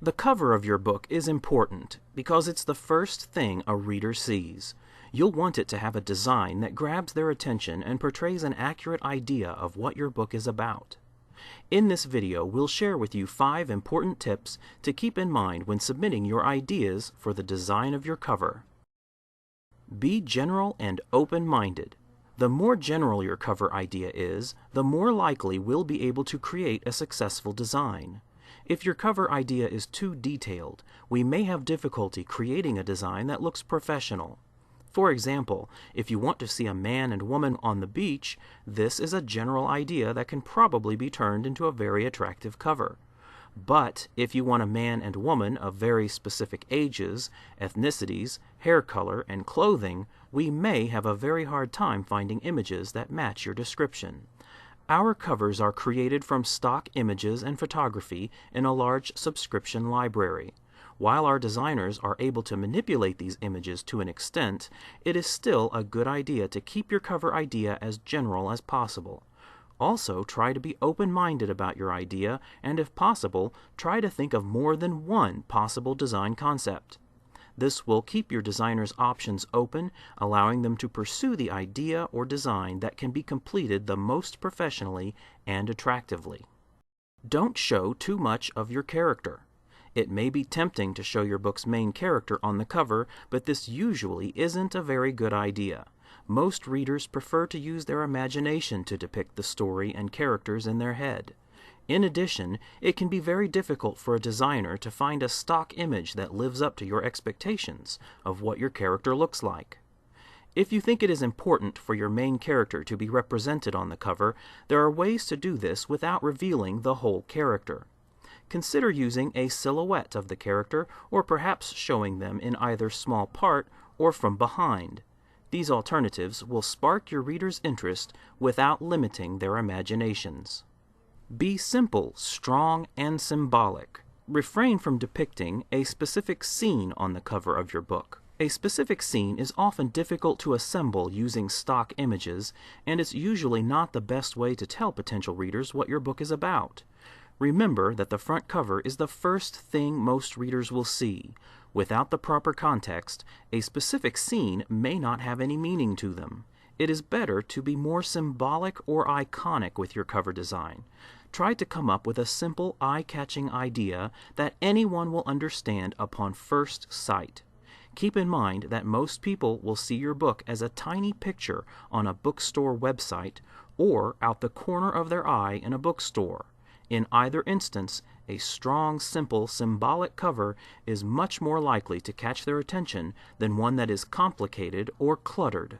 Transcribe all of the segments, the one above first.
The cover of your book is important because it's the first thing a reader sees. You'll want it to have a design that grabs their attention and portrays an accurate idea of what your book is about. In this video, we'll share with you 5 important tips to keep in mind when submitting your ideas for the design of your cover. Be general and open-minded. The more general your cover idea is, the more likely we'll be able to create a successful design. If your cover idea is too detailed, we may have difficulty creating a design that looks professional. For example, if you want to see a man and woman on the beach, this is a general idea that can probably be turned into a very attractive cover. But if you want a man and woman of very specific ages, ethnicities, hair color, and clothing, we may have a very hard time finding images that match your description. Our covers are created from stock images and photography in a large subscription library. While our designers are able to manipulate these images to an extent, it is still a good idea to keep your cover idea as general as possible. Also, try to be open-minded about your idea, and if possible, try to think of more than one possible design concept. This will keep your designer's options open, allowing them to pursue the idea or design that can be completed the most professionally and attractively. Don't show too much of your character. It may be tempting to show your book's main character on the cover, but this usually isn't a very good idea. Most readers prefer to use their imagination to depict the story and characters in their head. In addition, it can be very difficult for a designer to find a stock image that lives up to your expectations of what your character looks like. If you think it is important for your main character to be represented on the cover, there are ways to do this without revealing the whole character. Consider using a silhouette of the character, or perhaps showing them in either small part or from behind. These alternatives will spark your readers' interest without limiting their imaginations. Be simple, strong, and symbolic. Refrain from depicting a specific scene on the cover of your book. A specific scene is often difficult to assemble using stock images, and it's usually not the best way to tell potential readers what your book is about. Remember that the front cover is the first thing most readers will see. Without the proper context, a specific scene may not have any meaning to them. It is better to be more symbolic or iconic with your cover design. Try to come up with a simple, eye-catching idea that anyone will understand upon first sight. Keep in mind that most people will see your book as a tiny picture on a bookstore website or out the corner of their eye in a bookstore. In either instance, a strong, simple, symbolic cover is much more likely to catch their attention than one that is complicated or cluttered.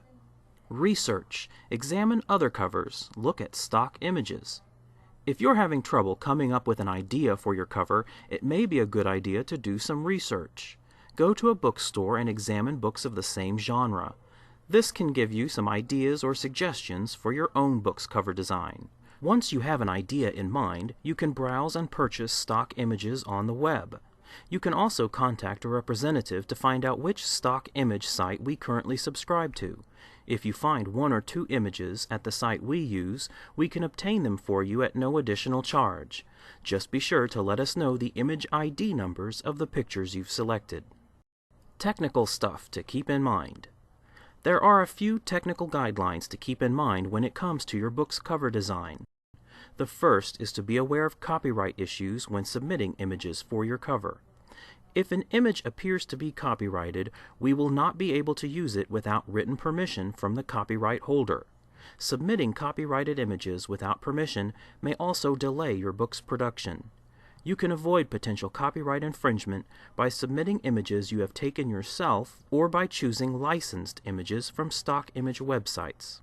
Research. Examine other covers. Look at stock images. If you're having trouble coming up with an idea for your cover, it may be a good idea to do some research. Go to a bookstore and examine books of the same genre. This can give you some ideas or suggestions for your own book's cover design. Once you have an idea in mind, you can browse and purchase stock images on the web. You can also contact a representative to find out which stock image site we currently subscribe to. If you find 1 or 2 images at the site we use, we can obtain them for you at no additional charge. Just be sure to let us know the image ID numbers of the pictures you've selected. Technical stuff to keep in mind. There are a few technical guidelines to keep in mind when it comes to your book's cover design. The first is to be aware of copyright issues when submitting images for your cover. If an image appears to be copyrighted, we will not be able to use it without written permission from the copyright holder. Submitting copyrighted images without permission may also delay your book's production. You can avoid potential copyright infringement by submitting images you have taken yourself or by choosing licensed images from stock image websites.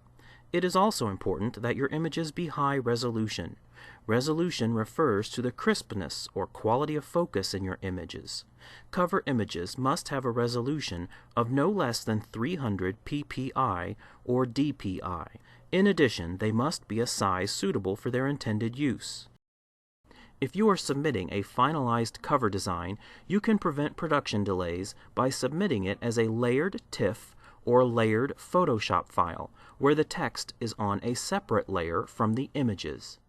It is also important that your images be high resolution. Resolution refers to the crispness or quality of focus in your images. Cover images must have a resolution of no less than 300 ppi or dpi. In addition, they must be a size suitable for their intended use. If you are submitting a finalized cover design, you can prevent production delays by submitting it as a layered TIFF or layered Photoshop file, where the text is on a separate layer from the images.